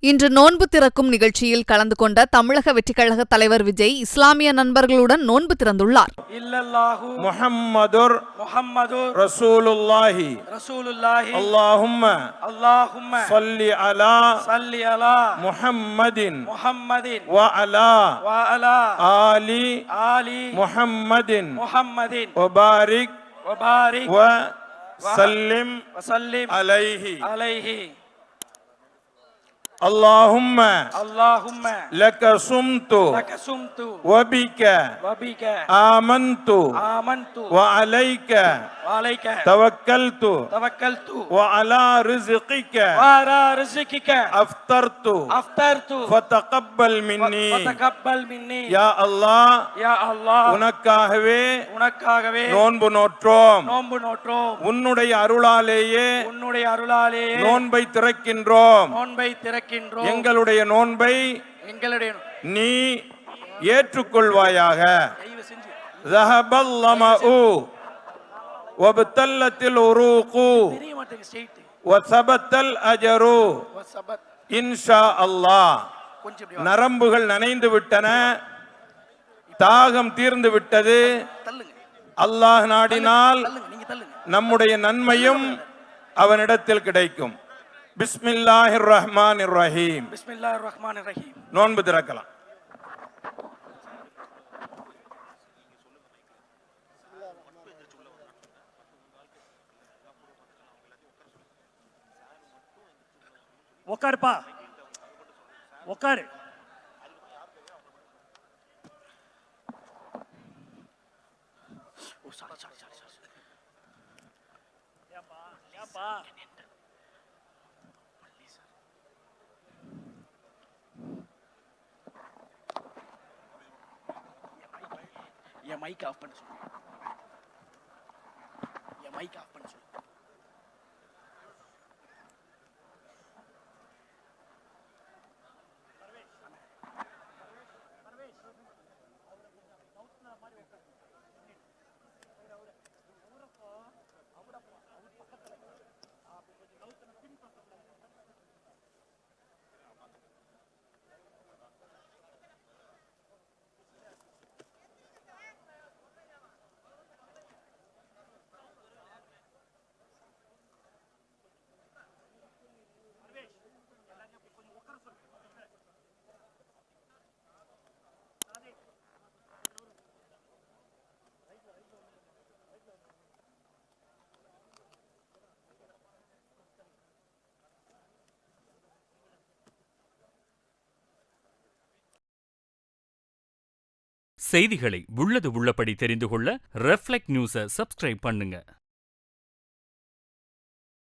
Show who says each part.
Speaker 1: இன்று நோன்பு திறக்கும் நிகழ்ச்சியில் கலந்து கொண்ட தமிழக வெற்றிக்கழக தலைவர் விஜய் இஸ்லாமிய நண்பர்களுடன் நோன்பு திறந்துள்ளார்.
Speaker 2: அல்லாஹும்ம ஸல்லி அலா முஹம்மதின் வ அலா ஆலி முஹம்மதின் வ பாரிக் வ சல்லிம் அலைஹி. اللهم لك صمت وبك آمنت وعليك توكلت وعلى رزقك أفطرت فتقبل مني يا الله உனக்காகவே நோன்பு நோற்றோம். உன்னுடைய அருளாலேயே நோன்பை திறக்கின்றோம். எங்களுடைய நோன்பை நீ ஏற்றுக்கொள்வாயாக. ذهبل ظمأ وابتلت العروق وثبت الأجر إن شاء الله. நரம்புகள் நனைந்து விட்டன, தாகம் தீர்ந்து விட்டது. அல்லாஹ் நாடினால் நம்முடைய நன்மையும் அவனிடத்தில் கிடைக்கும். பிஸ்மில்லாஹிர் ரஹ்மானிர் ரஹீம். நோன்பு திறக்கலாம்.
Speaker 3: உட்காருப்பா, உட்காரு. என் மைக் ஆஃப் பண்ண சொல்லு. என் மைக் ஆஃப் பண்ண சொல்லு.
Speaker 4: செய்திகளை உள்ளது உள்ளபடி தெரிந்து கொள்ள ரெஃப்ளெக்ட் நியூஸை சப்ஸ்கிரைப் பண்ணுங்க.